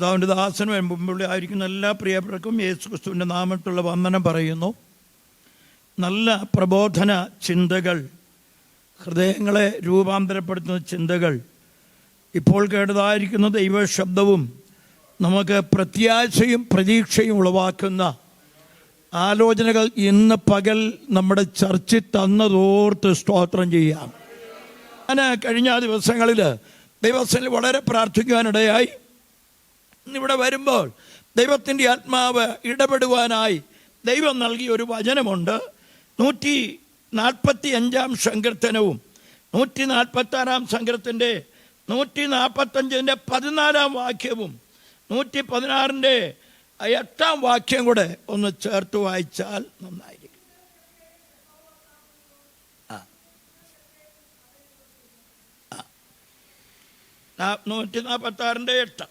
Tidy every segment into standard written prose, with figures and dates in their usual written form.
കർത്താവിൻ്റെ ദാസനും മുമ്പുള്ള ആയിരിക്കുന്ന എല്ലാ പ്രിയപ്പെട്ടവർക്കും യേശു ക്രിസ്തുവിൻ്റെ നാമത്തിലുള്ള വന്ദനം പറയുന്നു. നല്ല പ്രബോധന ചിന്തകൾ, ഹൃദയങ്ങളെ രൂപാന്തരപ്പെടുത്തുന്ന ചിന്തകൾ, ഇപ്പോൾ കേട്ടതായിരിക്കുന്ന ദൈവശബ്ദവും നമുക്ക് പ്രത്യാശയും പ്രതീക്ഷയും ഉളവാക്കുന്ന ആലോചനകൾ ഇന്ന് പകൽ നമ്മുടെ ചർച്ചിൽ തന്നതോർത്ത് സ്തോത്രം ചെയ്യാം. ഞാൻ കഴിഞ്ഞ ദിവസങ്ങളിൽ ദൈവത്തിൽ വളരെ പ്രാർത്ഥിക്കുവാനിടയായി. ഇന്നിവിടെ വരുമ്പോൾ ദൈവത്തിൻ്റെ ആത്മാവ് ഇടപെടുവാനായി ദൈവം നൽകിയ ഒരു വചനമുണ്ട്. 145 സങ്കീർത്തനവും 146 സങ്കീർത്തനത്തിൻ്റെ 145 14 വാക്യവും 116 8 വാക്യം കൂടെ ഒന്ന് ചേർത്ത് വായിച്ചാൽ നന്നായിരിക്കും. 146 8.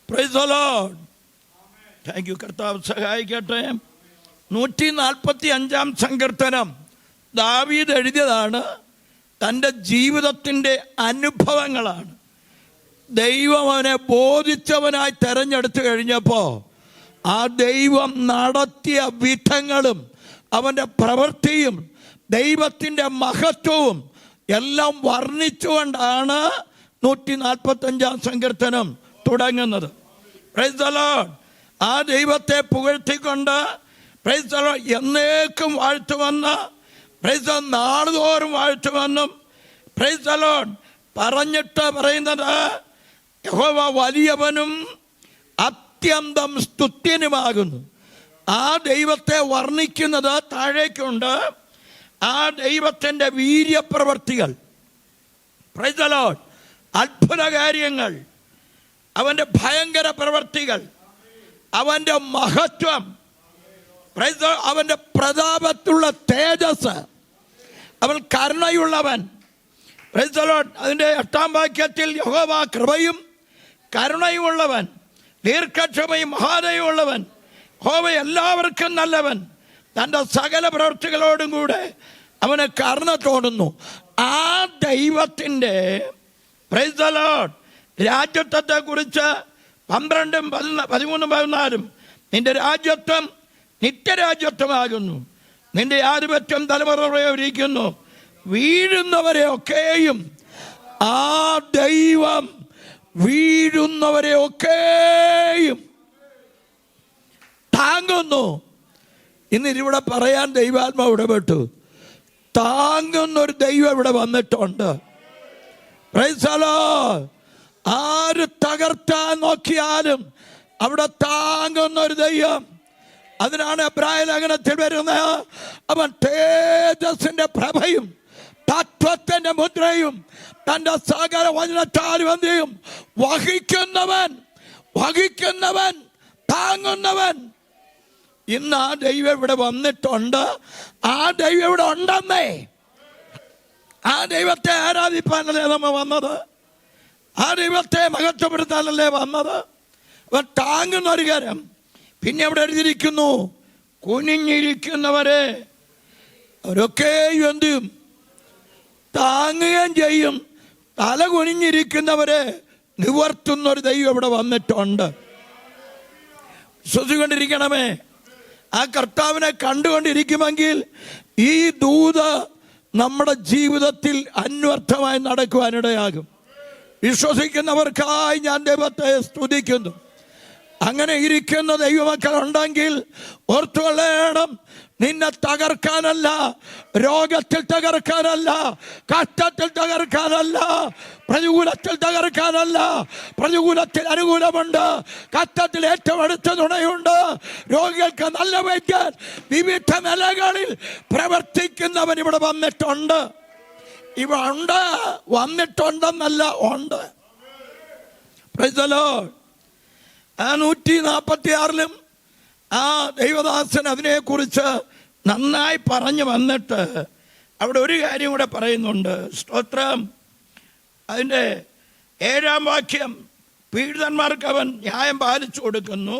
Price the Lord. Thank you. കർത്താവ് സഹായിക്കട്ടെ. 145 സങ്കീർത്തനം ദാവീദ് എഴുതിയതാണ്. തൻ്റെ ജീവിതത്തിൻ്റെ അനുഭവങ്ങളാണ്. ദൈവം അവനെ ബോധിച്ചവനായി തെരഞ്ഞെടുത്തു കഴിഞ്ഞപ്പോൾ ആ ദൈവം നടത്തിയ വിധങ്ങളും അവൻ്റെ പ്രവൃത്തിയും ദൈവത്തിൻ്റെ മഹത്വവും എല്ലാം വർണ്ണിച്ചുകൊണ്ടാണ് 145 സങ്കീർത്തനം തുടങ്ങുന്നത്. Praise the lord. ആ ദൈവത്തെ പുകഴ്ത്തിക്കൊണ്ട് പ്രൈസ് ദി ലോർഡ് എന്നേക്കും വാഴ്ത്തുവന്ന, പ്രൈസ് ദി ലോർഡ് നാളുതോറും വാഴ്ത്തുവന്നും, പ്രൈസ് ദി ലോർഡ് പറഞ്ഞിട്ട് പറയുന്നത് യഹോവ വലിയവനും അത്യന്തം സ്തുത്യനുമാകുന്നു. ആ ദൈവത്തെ വർണ്ണിക്കുന്നത് താഴേക്കുണ്ട്. ആ ദൈവത്തിൻ്റെ വീര്യപ്രവർത്തികൾ, പ്രൈസ് ദി ലോർഡ്, അത്ഭുത കാര്യങ്ങൾ, അവൻ്റെ ഭയങ്കര പ്രവർത്തികൾ, അവൻ്റെ മഹത്വം, പ്രൈസ് ദി ലോർഡ്, അവൻ്റെ പ്രതാപത്തുള്ള തേജസ്, അവൻ കരുണയുള്ളവൻ. Price the Lord. അതിൻ്റെ 8 വാക്യത്തിൽ യഹോവ കൃപയും കരുണയുമുള്ളവൻ, ദീർഘക്ഷമയും മഹാദയുമുള്ളവൻ, യഹോവ എല്ലാവർക്കും നല്ലവൻ, തൻ്റെ സകല പ്രവൃത്തികളോടും കൂടെ അവന് കരുണ തോന്നുന്നു. ആ ദൈവത്തിൻ്റെ പ്രൈസ് ദി ലോർഡ് രാജ്യത്വത്തെ കുറിച്ച് 12, 13, 14 നിന്റെ രാജ്യത്വം നിത്യരാജ്യത്വമാകുന്നു, നിന്റെ ആധിപത്യം തലമുറയിരിക്കുന്നു, വീഴുന്നവരെ ഒക്കെയും ആ ദൈവം വീഴുന്നവരെ ഒക്കെയും താങ്ങുന്നു. ഇന്ന് ഇവിടെ പറയാൻ ദൈവാത്മാവ് ഇടപെട്ടു. താങ്ങുന്നൊരു ദൈവം ഇവിടെ വന്നിട്ടുണ്ട്. Price the Lord. ആര് തകർത്താൻ നോക്കിയാലും അവിടെ താങ്ങുന്നൊരു ദൈവം. അതിനാണ് എബ്രായ ലേഖനത്തിൽ വരുന്നത്, അവൻ തേജസ്സിന്റെ പ്രഭയും തത്വത്തിന്റെ മുദ്രയും തന്റെ സകല വചനത്താലും എന്ത് ചെയ്യും? വഹിക്കുന്നവൻ താങ്ങുന്നവൻ. ഇന്ന് ആ ദൈവം ഇവിടെ വന്നിട്ടുണ്ട്. ആ ദൈവം ഇവിടെ ഉണ്ടെന്നേ. ആ ദൈവത്തെ ആരാധിപ്പാനല്ലേ നമ്മൾ വന്നത്? ആ ദൈവത്തെ മഹത്വപ്പെടുത്താനല്ലേ വന്നത്? അവൻ താങ്ങുന്ന ഒരു കാര്യം. പിന്നെ അവിടെ എഴുതിയിരിക്കുന്നു, കുനിഞ്ഞിരിക്കുന്നവരെ അവരൊക്കെയും എന്ത് ചെയ്യും? താങ്ങുകയും ചെയ്യും. തല കുനിഞ്ഞിരിക്കുന്നവരെ നിവർത്തുന്നൊരു ദൈവം ഇവിടെ വന്നിട്ടുണ്ട്. വിശ്വസിച്ചുകൊണ്ടിരിക്കണമേ. ആ കർത്താവിനെ കണ്ടുകൊണ്ടിരിക്കുമെങ്കിൽ ഈ ദൂത് നമ്മുടെ ജീവിതത്തിൽ അന്വർത്ഥമായി നടക്കുവാനിടയാകും. വിശ്വസിക്കുന്നവർക്കായി ഞാൻ ദൈവത്തെ സ്തുതിക്കുന്നു. അങ്ങനെ ഇരിക്കുന്ന ദൈവമക്കൾ ഉണ്ടെങ്കിൽ ഓർത്തുകൊള്ളണം, നിന്നെ തകർക്കാനല്ല, രോഗത്തിൽ തകർക്കാനല്ല, കഷ്ടത്തിൽ തകർക്കാനല്ല, പ്രതികൂലത്തിൽ തകർക്കാനല്ല. പ്രതികൂലത്തിൽ അനുകൂലമുണ്ട്, കഷ്ടത്തിൽ ഏറ്റവും അടുത്ത തുണയുണ്ട്, രോഗികൾക്ക് നല്ല വൈദ്യൻ, വിവിധ നിലകളിൽ പ്രവർത്തിക്കുന്നവൻ ഇവിടെ വന്നിട്ടുണ്ട്. ഇവ ഉണ്ട്, വന്നിട്ടുണ്ടെന്നല്ല, ഉണ്ട്. Price the lord. ആ 146 ആ ദൈവദാസൻ അതിനെക്കുറിച്ച് നന്നായി പറഞ്ഞു വന്നിട്ട് അവിടെ ഒരു കാര്യം കൂടെ പറയുന്നുണ്ട്. സ്തോത്രം. അതിൻ്റെ 7 വാക്യം, പീഡിതന്മാർക്ക് അവൻ ന്യായം പാലിച്ചു കൊടുക്കുന്നു,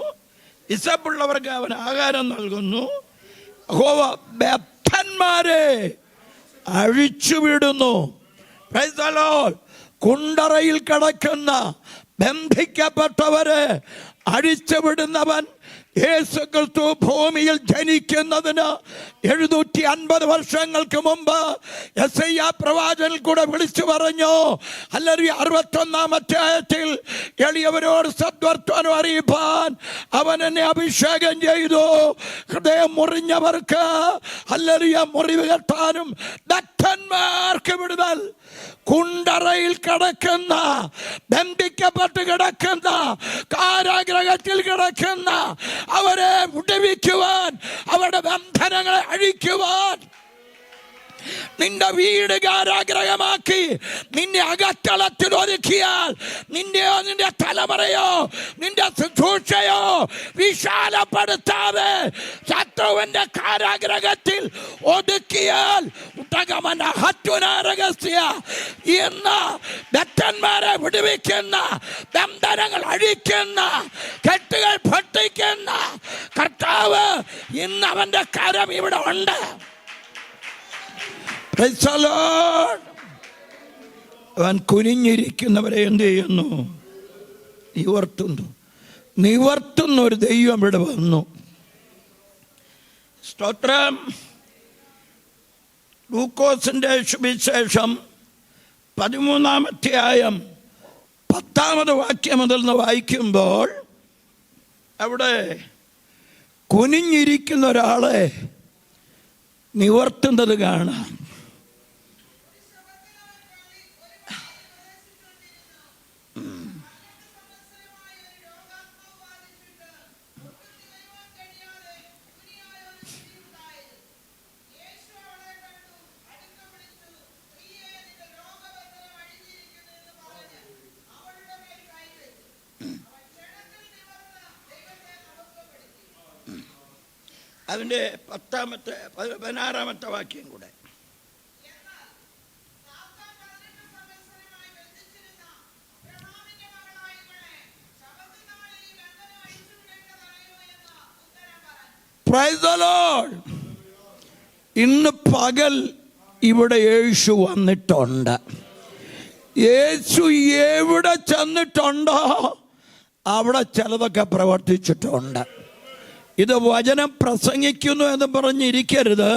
ഇസപ്പുള്ളവർക്ക് അവൻ ആഹാരം നൽകുന്നു, യഹോവ ബദ്ധന്മാരെ അഴിച്ചുവിടുന്നു. Praise the Lord. കുണ്ടറയിൽ കിടക്കുന്ന ബന്ധിക്കപ്പെട്ടവരെ അഴിച്ചുവിടുന്നവൻ യേശുക്രിസ്തു ഭൂമിയിൽ ജനിക്കുന്നതിന് 750 വർഷങ്ങൾക്ക് മുമ്പ് യെശയ്യാ പ്രവാചകൻ കൂടെ വിളിച്ചു പറഞ്ഞു. അല്ലെങ്കിൽ 61-ാമത്തെ ആയത്തിൽ എളിയവരോട് സദ്വർത്തമാനം അറിയിപ്പാൻ അവൻ എന്നെ അഭിഷേകം ചെയ്തു. ഹൃദയം മുറിഞ്ഞവർക്ക് അല്ലെങ്കിൽ മുറിവ് കെട്ടാനും ദഗ്ധന്മാർക്ക് വിടുതൽ. കുണ്ടറയിൽ കിടക്കുന്ന, ബന്ധിക്കപ്പെട്ട് കിടക്കുന്ന, കാരാഗ്രഹത്തിൽ കിടക്കുന്ന അവരെ വിടുവിക്കുവാൻ, അവരുടെ ബന്ധനങ്ങളെ അഴിക്കുവാൻ, നിന്റെ വീട് കാരാഗ്രഹമാക്കി നിന്നെ അകത്തളത്തിൽ ഒരുക്കിയാൽ നിന്നെയോ നിന്റെ തലമുറയോ നിന്റെ ശുശ്രൂഷയോ വിശാലപ്പെടുത്താതെ ശത്രുവിന്റെ കാരാഗ്രഹത്തിൽ ഒതുക്കിയാൽ ഇന്ന് ഭക്തന്മാരെ വിടുവിക്കുന്ന, ബന്ധനങ്ങൾ അഴിക്കുന്ന, കെട്ടുകൾ പൊട്ടിക്കുന്ന കർത്താവ് ഇന്ന് അവന്റെ കരം ഇവിടെ ഉണ്ട്. അവൻ കുനിഞ്ഞിരിക്കുന്നവരെ എന്ത് ചെയ്യുന്നു? നിവർത്തുന്ന ഒരു ദൈവം ഇവിടെ വന്നു. സ്തോത്രം. ലൂക്കോസിന്റെ സുവിശേഷം 13-ാം അധ്യായം 10-ാമത് വാക്യം മുതൽ വായിക്കുമ്പോൾ അവിടെ കുനിഞ്ഞിരിക്കുന്ന ഒരാളെ നിവർത്തുന്നത് കാണാം. അതിൻ്റെ 16-ാമത്തെ വാക്യം കൂടെ. Praise the Lord. ഇന്ന് പകൽ ഇവിടെ യേശു വന്നിട്ടുണ്ട്. യേശു എവിടെ ചെന്നിട്ടുണ്ടോ അവിടെ ചിലതൊക്കെ പ്രവർത്തിച്ചിട്ടുണ്ട്. ഇത് വചനം പ്രസംഗിക്കുന്നു എന്ന് പറഞ്ഞിരിക്കരുത്.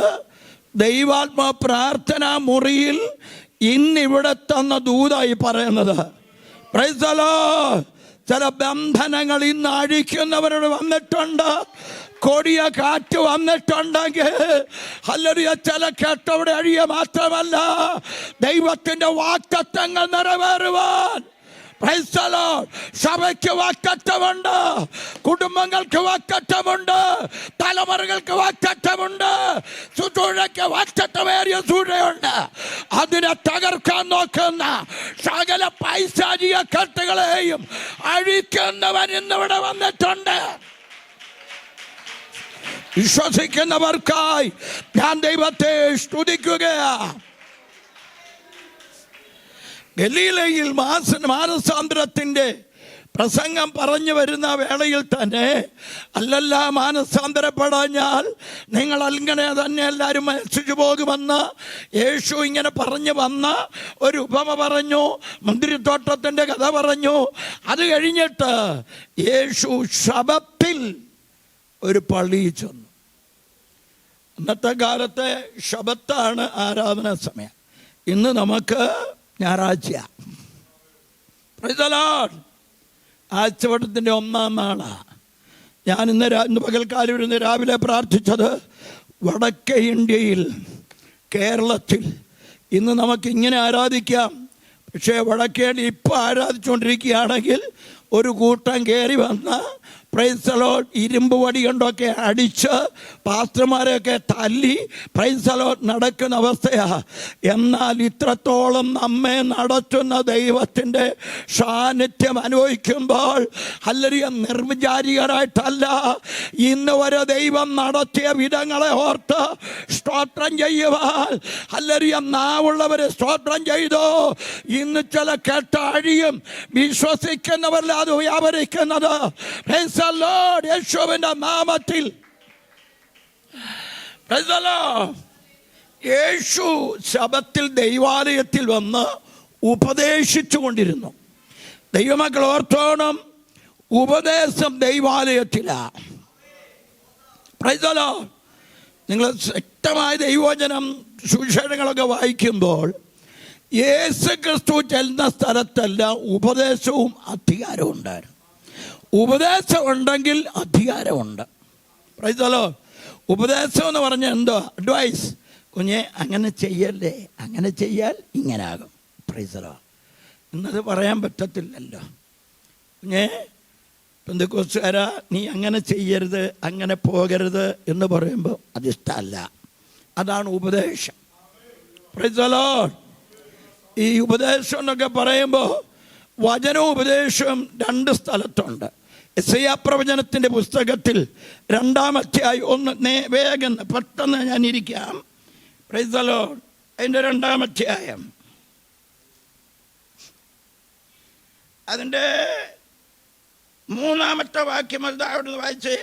ദൈവാത്മാ പ്രാർത്ഥനാ മുറിയിൽ ഇന്നിവിടെ തന്ന ദൂതായി പറയുന്നത്. Price the Lord. ചില ബന്ധനങ്ങൾ ഇന്ന് അഴിക്കുന്നവരോട് വന്നിട്ടുണ്ട്. കൊടിയ കാറ്റ് വന്നിട്ടുണ്ടെങ്കിൽ ഹല്ലേലൂയ ചില കേട്ടവിടെ അഴിയ മാത്രമല്ല, ദൈവത്തിന്റെ വാഗ്ദത്തങ്ങൾ നിറവേറുവാൻ പ്രൈസ് ദി ലോർഡ് സഭയ്ക്ക് വാഗ്ദത്തമുണ്ട്, കുടുംബങ്ങൾക്ക് വാഗ്ദത്തമുണ്ട്, തലമുറകൾക്ക് വാഗ്ദത്തമുണ്ട്, ശുശ്രൂഷയ്ക്ക് വാഗ്ദത്തമേറിയ ശുശ്രൂഷയുണ്ട്. അതിനെ തകർക്കാൻ നോക്കുന്ന സകല പൈശാചിക കെട്ടുകളെയും അഴിക്കുന്നവൻ ഇന്നിവിടെ വന്നിട്ടുണ്ട്. വിശ്വസിക്കുന്നവർക്കായി ഞാൻ ദൈവത്തെ സ്തുതിക്കുകയാണ്. ഗലീലയിൽ മാനസാന്തരത്തിൻ്റെ പ്രസംഗം പറഞ്ഞു വരുന്ന വേളയിൽ തന്നെ അല്ലല്ല മാനസാന്തരപ്പെടാഞ്ഞാൽ നിങ്ങൾ അങ്ങനെ തന്നെ എല്ലാവരും മരിച്ചു പോകുമെന്ന് യേശു ഇങ്ങനെ പറഞ്ഞു വന്ന ഒരു ഉപമ പറഞ്ഞു, മുന്തിരിത്തോട്ടത്തിൻ്റെ കഥ പറഞ്ഞു. അത് കഴിഞ്ഞിട്ട് യേശു ശബത്തിൽ ഒരു പള്ളിയിൽ ചെന്നു. ഇന്നത്തെ കാലത്തെ ശബത്താണ് ആരാധനാ സമയം. ഇന്ന് നമുക്ക് ഞായറാഴ്ച. Praise the Lord. ആഴ്ചവട്ടത്തിൻ്റെ 1-ാം നാളാണ്. ഞാൻ ഇന്ന് പകൽക്കാലം ഇരുന്ന് രാവിലെ പ്രാർത്ഥിച്ചത് വടക്കേ ഇന്ത്യയിൽ, കേരളത്തിൽ ഇന്ന് നമുക്ക് ഇങ്ങനെ ആരാധിക്കാം. പക്ഷേ വടക്കേ ഇപ്പോൾ ആരാധിച്ചുകൊണ്ടിരിക്കുകയാണെങ്കിൽ ഒരു കൂട്ടം കയറി വന്ന പ്രൈസ് ദി ലോർഡ് ഇരുമ്പ് വടി കൊണ്ടൊക്കെ അടിച്ച് പാസ്റ്റർമാരെയൊക്കെ തല്ലി പ്രൈസ് ദി ലോർഡ് നടക്കുന്ന അവസ്ഥയാണ്. എന്നാൽ ഇത്രത്തോളം നമ്മെ നടത്തുന്ന ദൈവത്തിൻ്റെ സാന്നിധ്യം അനുഭവിക്കുമ്പോൾ ഹല്ലേലൂയ നിർവിചാരികരായിട്ടല്ല, ഇന്ന് വരെ ദൈവം നടത്തിയ വിധങ്ങളെ ഓർത്ത് സ്തോത്രം ചെയ്യുവാൻ ഹല്ലേലൂയ നാവുള്ളവരെ സ്തോത്രം ചെയ്തു. ഇന്ന് ചില കേട്ട അഴിയും വിശ്വസിക്കുന്നവരിൽ അത് വ്യാപരിക്കുന്നത് യേശുവിന്റെ നാമത്തിൽ. യേശു ശബത്തിൽ ദൈവാലയത്തിൽ വന്ന് ഉപദേശിച്ചു കൊണ്ടിരുന്നു. ദൈവമക്കൾ ഓർത്തോണം, ഉപദേശം ദൈവാലയത്തിലാണ്. Praise the Lord. നിങ്ങൾ ശക്തമായ ദൈവവചനം സുവിശേഷങ്ങളൊക്കെ വായിക്കുമ്പോൾ യേശു ക്രിസ്തു ചെല്ലുന്ന സ്ഥലത്തെല്ലാം ഉപദേശവും അധികാരവും ഉണ്ടായിരുന്നു. ഉപദേശം ഉണ്ടെങ്കിൽ അധികാരമുണ്ട്. Praise the Lord. ഉപദേശം എന്ന് പറഞ്ഞാൽ എന്തോ? അഡ്വൈസ്. കുഞ്ഞെ അങ്ങനെ ചെയ്യല്ലേ, അങ്ങനെ ചെയ്യാൽ ഇങ്ങനാകും. Praise the Lord. ഇന്നത് പറയാൻ പറ്റത്തില്ലല്ലോ. കുഞ്ഞെ പെന്തക്കോസ്തുകാരാ, നീ അങ്ങനെ ചെയ്യരുത്, അങ്ങനെ പോകരുത് എന്ന് പറയുമ്പോൾ അതിഷ്ടമല്ല. അതാണ് ഉപദേശം. Price the Lord. ഈ ഉപദേശം എന്നൊക്കെ പറയുമ്പോൾ വചനവും ഉപദേശവും രണ്ട് സ്ഥലത്തുണ്ട്. യെശയ്യാ പ്രവചനത്തിൻ്റെ പുസ്തകത്തിൽ 2-ാം അധ്യായം, വേഗം പെട്ടെന്ന് ഞാൻ ഇരിക്കാം. Price the Lord. അതിൻ്റെ 2-ാം അധ്യായം, അതിൻ്റെ 3-ാമത്തെ വാക്യം. അത് അവിടുന്ന് വായിച്ചേ.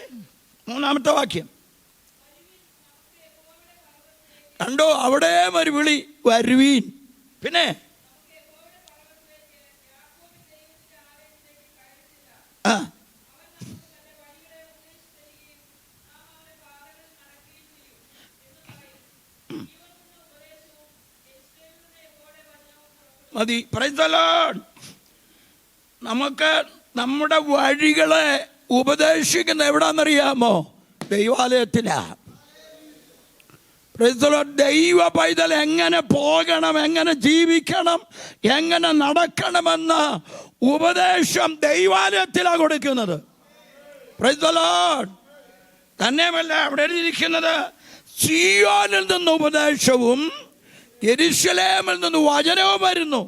3-ാമത്തെ വാക്യം കണ്ടോ? അവിടെ ഒരു വിളി, വരുവീൻ. പിന്നെ മതി. Praise the Lord. നമുക്ക് നമ്മുടെ വഴികളെ ഉപദേശിക്കുന്ന എവിടാന്നറിയാമോ? ദൈവാലയത്തിലാണ്. Praise the Lord. ദൈവ പൈതൽ എങ്ങനെ പോകണം, എങ്ങനെ ജീവിക്കണം, എങ്ങനെ നടക്കണമെന്ന് ഉപദേശം ദൈവാലയത്തിലാണ് കൊടുക്കുന്നത്. Price the Lord. തന്നെയുമല്ല, അവിടെ ഇരിക്കുന്നത് സിയോനിൽ നിന്ന് ഉപദേശവും യെരൂശലേമിൽ നിന്ന് വചനവും വരുന്നു.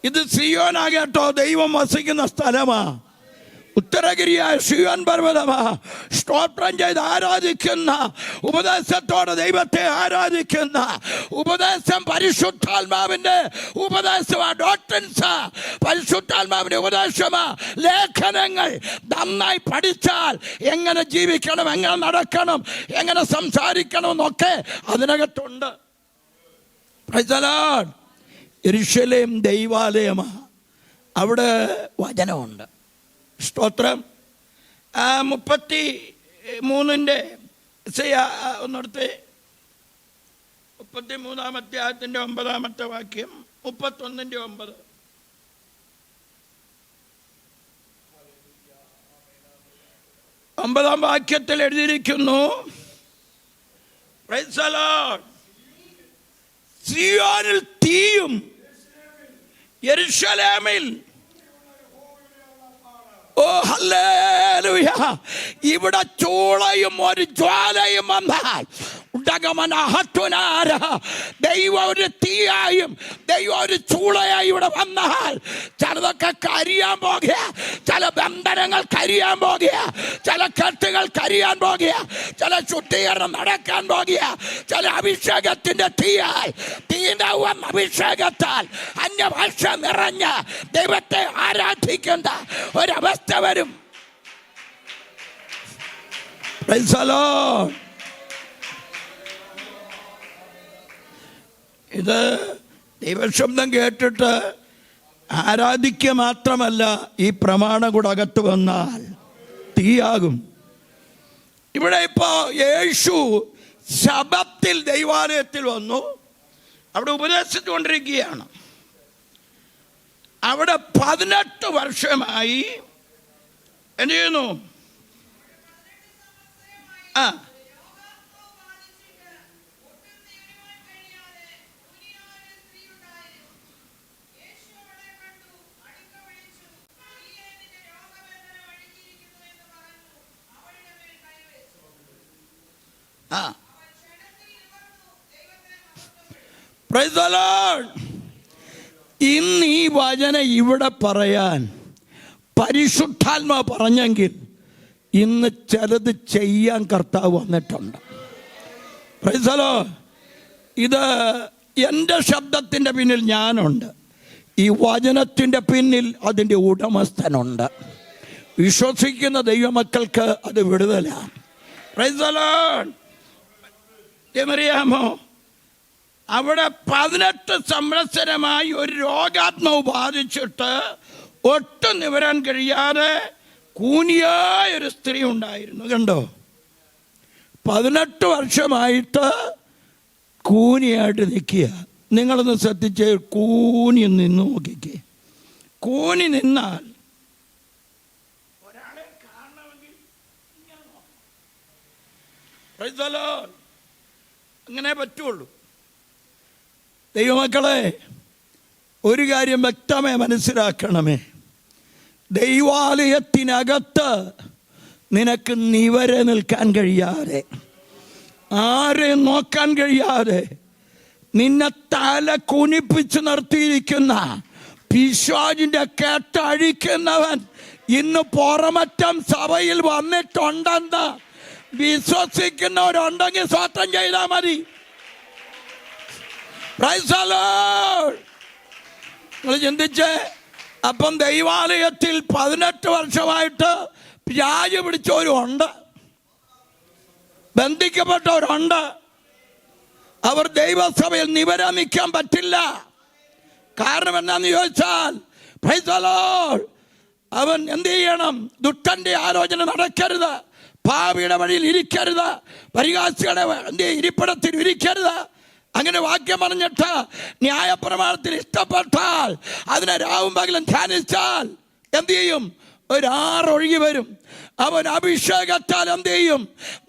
ഇത് സിയോനാകട്ടോ ദൈവം വസിക്കുന്ന സ്ഥലമാ. ഉത്തരഗിരിയായ സിയോൻ പർവ്വതമാ. സ്തോത്രം ചെയ്ത് ആരാധിക്കുന്ന, ഉപദേശത്തോടെ ദൈവത്തെ ആരാധിക്കുന്ന, ഉപദേശം പരിശുദ്ധാത്മാവിൻ്റെ ഉപദേശമാ. ഡോക്ട്രിൻസ് പരിശുദ്ധാത്മാവിൻ്റെ ഉപദേശമാ. ലേഖനങ്ങൾ നന്നായി പഠിച്ചാൽ എങ്ങനെ ജീവിക്കണം, എങ്ങനെ നടക്കണം, എങ്ങനെ സംസാരിക്കണം എന്നൊക്കെ അതിനകത്തുണ്ട്. Price the Lord. യെരൂശലേം ദൈവാലയമാ. അവിടെ വചനമുണ്ട്. സ്തോത്രം. 33-ന്റെ ഒന്നെടുത്ത് 33-ാം അധ്യായത്തിൻ്റെ 9-ാമത്തെ വാക്യം, 31-ന്റെ 9. ഒമ്പതാം വാക്യത്തിൽ എഴുതിയിരിക്കുന്നു, പ്രൈസ് ദി ലോർഡ്, സിയോനിൽ തീയും യെരൂശലേമിൽ, ഓ ഹല്ലേലൂയ, ഇവിടെ ചൂളയും ഒരു ജ്വാലയും വന്നാൽ ദൈവം ഒരു തീയായും ദൈവം ഒരു ചൂളയായി ഇവിടെ വന്നാൽ ചിലതൊക്കെ കരിയാൻ പോകുക, ചില ബന്ധനങ്ങൾ കരിയാൻ പോകുക, ചില കെട്ടുകൾ കരിയാൻ പോകുക, ചില ശുദ്ധീകരണം നടക്കാൻ പോകുക, ചില അഭിഷേകത്തിന്റെ തീയാൽ, തീന്റെ അഭിഷേകത്താൽ അന്യഭാഷ നിറഞ്ഞ ദൈവത്തെ ആരാധിക്കുന്ന ഒരവസ്ഥ വരും. Price the Lord. ഇത് ദൈവശബ്ദം കേട്ടിട്ട് ആരാധിക്കുക മാത്രമല്ല, ഈ പ്രമാണം കൂടെ അകത്ത് വന്നാൽ തീയാകും. ഇവിടെ ഇപ്പോൾ യേശു ശബത്തിൽ ദൈവാലയത്തിൽ വന്നു, അവിടെ ഉപദേശിച്ചുകൊണ്ടിരിക്കുകയാണ്. അവിടെ 18 വർഷമായി എന്ത് ചെയ്യുന്നു? Price the Lord. ഇന്ന് ഈ വചനം ഇവിടെ പറയാൻ പരിശുദ്ധാത്മാ പറഞ്ഞെങ്കിൽ ഇന്ന് ചിലത് ചെയ്യാൻ കർത്താവ് വന്നിട്ടുണ്ട്. Price the Lord. ഇത് എൻ്റെ ശബ്ദത്തിൻ്റെ പിന്നിൽ ഞാനുണ്ട്, ഈ വചനത്തിൻ്റെ പിന്നിൽ അതിൻ്റെ ഉടമസ്ഥനുണ്ട്. വിശ്വസിക്കുന്ന ദൈവമക്കൾക്ക് അത് വിടുതലാണ്. Price the Lord. അറിയാമോ, അവിടെ 18 സംവത്സരമായി ഒരു രോഗാത്മാവ് ബാധിച്ചിട്ട് ഒട്ടും നിവരാൻ കഴിയാതെ കൂനിയായ ഒരു സ്ത്രീ ഉണ്ടായിരുന്നു. കണ്ടോ, 18 വർഷമായിട്ട് കൂനിയായിട്ട് നിൽക്കുക. നിങ്ങളൊന്ന് ശ്രദ്ധിച്ച് കൂനി നിന്ന് നോക്കിക്കേ. കൂനി നിന്നാൽ ഒരാളെ കാണണമെങ്കിൽ അങ്ങനെ പറ്റുള്ളൂ. ദൈവമക്കളെ, ഒരു കാര്യം വ്യക്തമായി മനസ്സിലാക്കണമേ. ദൈവാലയത്തിനകത്ത് നിനക്ക് നിവരെ നിൽക്കാൻ കഴിയാതെ, ആരെയും നോക്കാൻ കഴിയാതെ, നിന്നെ തല കുനിപ്പിച്ച് നിർത്തിയിരിക്കുന്ന പിശാചിന്റെ കേട്ടഴിക്കുന്നവൻ ഇന്ന് പുറമറ്റം സഭയിൽ വന്നിട്ടുണ്ടെന്ന് വിശ്വസിക്കുന്നവരുണ്ടെങ്കിൽ സ്വതന്ത്രം ചെയ്താൽ മതി. നിങ്ങൾ ചിന്തിച്ച്, അപ്പം ദൈവാലയത്തിൽ 18 വർഷമായിട്ട് വ്യാജ് പിടിച്ചവരുണ്ട്, ബന്ധിക്കപ്പെട്ടവരുണ്ട്. അവർ ദൈവസഭയിൽ നിവരാനിക്കാൻ പറ്റില്ല. കാരണം എന്നാന്ന് ചോദിച്ചാൽ, അവൻ എന്ത് ചെയ്യണം? ദുഷ്ടന്റെ ആലോചന നടക്കരുത്, പാപിയുടെ വഴിയിൽ ഇരിക്കരുത്, പരിഹാസിയുടെ ഇരിപ്പിടത്തിൽ ഇരിക്കരുത്. അങ്ങനെ വാക്യം പറഞ്ഞിട്ട് ന്യായപ്രമാണത്തിൽ ഇഷ്ടപ്പെട്ടാൽ അതിനെ രാവും പകലും ധ്യാനിച്ചാൽ എന്ത് ചെയ്യും? ഒരാറൊഴുകി വരും. അവൻ അഭിഷേകത്താൽ എന്ത് ചെയ്യും?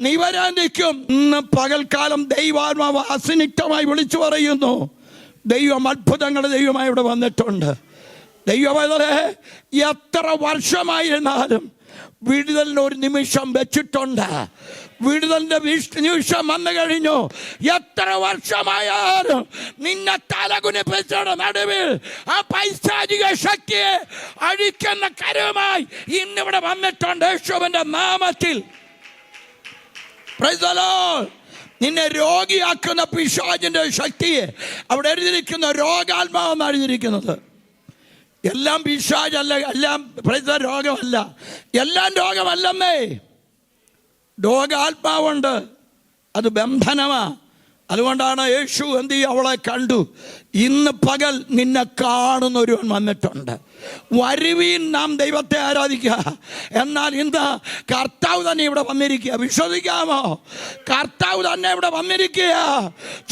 നിവരാൻ നിൽക്കും. ഇന്ന് പകൽക്കാലം ദൈവാത്മാവ് അസന്നിഗ്ധമായി വിളിച്ചു പറയുന്നു, ദൈവം അത്ഭുതങ്ങളുടെ ദൈവമായി ഇവിടെ വന്നിട്ടുണ്ട്. ദൈവമേ, എത്ര വർഷമായിരുന്നാലും വിടുതലിന് ഒരു നിമിഷം വെച്ചിട്ടുണ്ട്. വിടുതലിന്റെ നിമിഷം വന്നു കഴിഞ്ഞു. എത്ര വർഷമായാലും നിന്നെ തലകുനിപ്പിച്ചയുടെ നടുവിൽ ആ പൈശാചിക ശക്തിയെ അഴിക്കുന്ന കരവുമായി ഇന്നിവിടെ വന്നിട്ടുണ്ട് യേശുവിന്റെ നാമത്തിൽ. Price the Lord. നിന്നെ രോഗിയാക്കുന്ന പിശാചിന്റെ ശക്തിയെ അവിടെ എഴുതിയിരിക്കുന്ന രോഗാത്മാവെന്ന് എഴുതിയിരിക്കുന്നത്. എല്ലാം പിശാചല്ല, എല്ലാം രോഗമല്ല, എല്ലാം രോഗമല്ലെന്നേ. രോഗാത്മാവുണ്ട്, അത് ബന്ധനമാ. അതുകൊണ്ടാണ് യേശു എന്ത് ചെയ്യും? അവളെ കണ്ടു. ഇന്ന് പകൽ നിന്നെ കാണുന്ന ഒരുവൻ വന്നിട്ടുണ്ട്. വരുവീൻ, നാം ദൈവത്തെ ആരാധിക്കുക. എന്നാൽ ഇന്ന് കർത്താവ് തന്നെ ഇവിടെ വന്നിരിക്കുക. വിശ്വസിക്കാമോ? കർത്താവ് തന്നെ ഇവിടെ വന്നിരിക്കുക.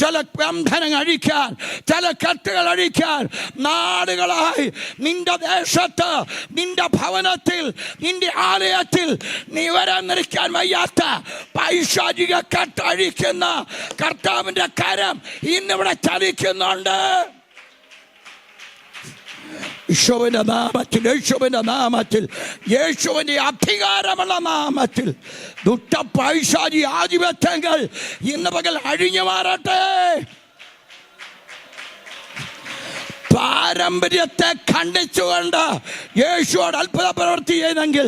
ചില ബന്ധനം അഴിക്കാൻ, ചില കെട്ടുകൾ അഴിക്കാൻ. നാടുകളായി നിന്റെ ദേശത്ത്, നിന്റെ ഭവനത്തിൽ, നിന്റെ ആലയത്തിൽ നിവരാൻ നിൽക്കാൻ വയ്യാത്ത പൈശാചിക കെട്ടഴിക്കുന്ന കർത്താവിന്റെ കരം ഇന്നിവിടെ ചലിക്കുന്നുണ്ട്. യേശുവിന്റെ നാമത്തിൽ, യേശുവിന്റെ നാമത്തിൽ, യേശുവിന്റെ അധികാരമുള്ള നാമത്തിൽ ദുഷ്ട പൈശാചി ആധിപത്യങ്ങൾ ഇന്ന് പകൽ അഴിഞ്ഞു മാറട്ടെ. പാരമ്പര്യത്തെ ഖണ്ഡിച്ചുകൊണ്ട് യേശുവോട് അത്ഭുത പ്രവൃത്തി ചെയ്തെങ്കിൽ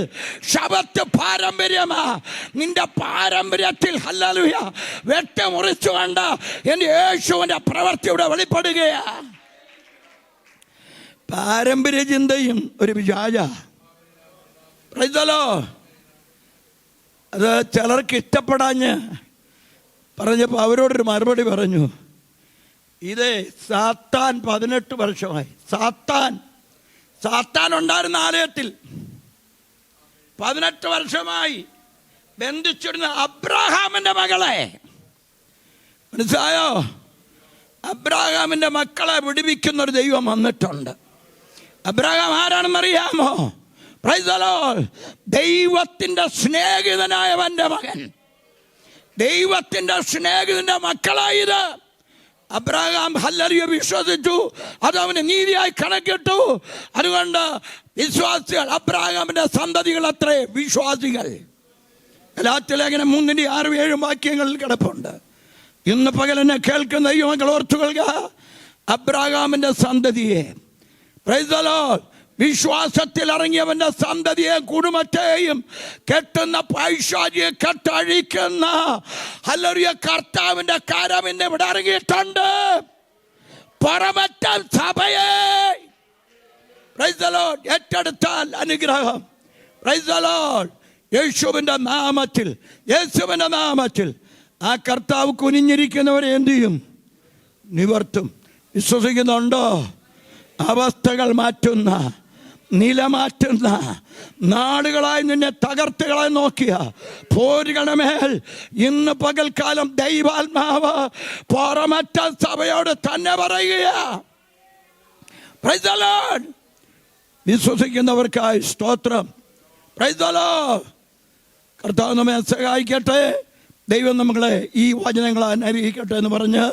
ശബത്ത് പാരമ്പര്യമാ. നിന്റെ പാരമ്പര്യത്തിൽ ഹല്ലേലൂയ വെട്ടിമുറിച്ചുകൊണ്ട് എന്റെ യേശുവിന്റെ പ്രവൃത്തി ഇവിടെ വെളിപ്പെടുകയാ. പാരമ്പര്യ ചിന്തയും ഒരു വിചാര. Price the Lord. അത് ചിലർക്ക് ഇഷ്ടപ്പെടാഞ്ഞ് പറഞ്ഞപ്പോൾ അവരോടൊരു മറുപടി പറഞ്ഞു. ഇത് സാത്താൻ 18 വർഷമായി. സാത്താൻ ഉണ്ടായിരുന്ന ആലയത്തിൽ 18 വർഷമായി ബന്ധിച്ചിരുന്ന അബ്രാഹാമിന്റെ മകളെ, മനസ്സിലായോ? അബ്രാഹാമിന്റെ മക്കളെ വിടുവിക്കുന്ന ഒരു ദൈവം വന്നിട്ടുണ്ട്. അബ്രാഹാം ആരാണെന്നറിയാമോ? Praise the Lord. ദൈവത്തിന്റെ സ്നേഹിതനായവന്റെ മകൻ, ദൈവത്തിന്റെ സ്നേഹിതന്റെ മക്കളായത്. അബ്രാഹാം ഹല്ലേലൂയ വിശ്വസിച്ചു, അത് അവന് നീതിയായി കണക്കിട്ടു. അതുകൊണ്ട് വിശ്വാസികൾ, അബ്രാഹാമിന്റെ സന്തതികൾ അത്രേ വിശ്വാസികൾ. ഗലാത്യലേഖനം 3:6-7 വാക്യങ്ങളിൽ കിടപ്പുണ്ട്. ഇന്ന് പകൽ എന്നെ കേൾക്കുന്ന ദൈവമക്കൾ ഓർത്തുകൊള്ളുക, അബ്രാഹാമിന്റെ സന്തതിയെ, പ്രൈസ് ദി ലോർഡ്, വിശ്വാസത്തിൽ ഇറങ്ങിയവന്റെ സന്തതിയെ കുടുംബത്തെയും കെട്ടുന്ന പൈശാചിയെ കെട്ടഴിക്കുന്ന ഹല്ലേലൂയ കർത്താവിന്റെ കരം ഇന്ന് ഇവിടെ ഇറങ്ങിയിട്ടുണ്ട്. പുറമറ്റം സഭയെ പ്രൈസ് ദി ലോർഡ് ഏറ്റെടുത്താൽ അനുഗ്രഹം. Price the Lord. യേശുവിന്റെ നാമത്തിൽ, യേശുവിന്റെ നാമത്തിൽ ആ കർത്താവ് കുനിഞ്ഞിരിക്കുന്നവരെ എന്ത് ചെയ്യും? നിവർത്തും. വിശ്വസിക്കുന്നുണ്ടോ? അവസ്ഥകൾ മാറ്റുന്ന, നിലമാറ്റുന്ന, നാടുകളായി നിന്നെ തകർത്തുകളായി നോക്കിയ പോരുകളുടെ മേൽ ഇന്ന് പകൽക്കാലം ദൈവാത്മാവ് പുറമറ്റ സഭയോട് തന്നെ പറയുക. Price the Lord. വിശ്വസിക്കുന്നവർക്കായി സ്തോത്രം. Praise the Lord. കർത്താവ് നമ്മെ സഹായിക്കട്ടെ. ദൈവം നമ്മളെ ഈ വചനങ്ങളെ അനുഗ്രഹിക്കട്ടെ എന്ന് പറഞ്ഞ്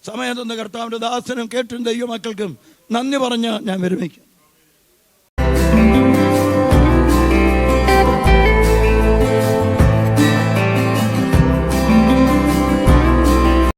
സമയത്തൊന്ന് കർത്താവിൻ്റെ ദാസനും കേട്ടും ദൈവമക്കൾക്കും നന്ദി പറഞ്ഞ് ഞാൻ വിരമിക്കും.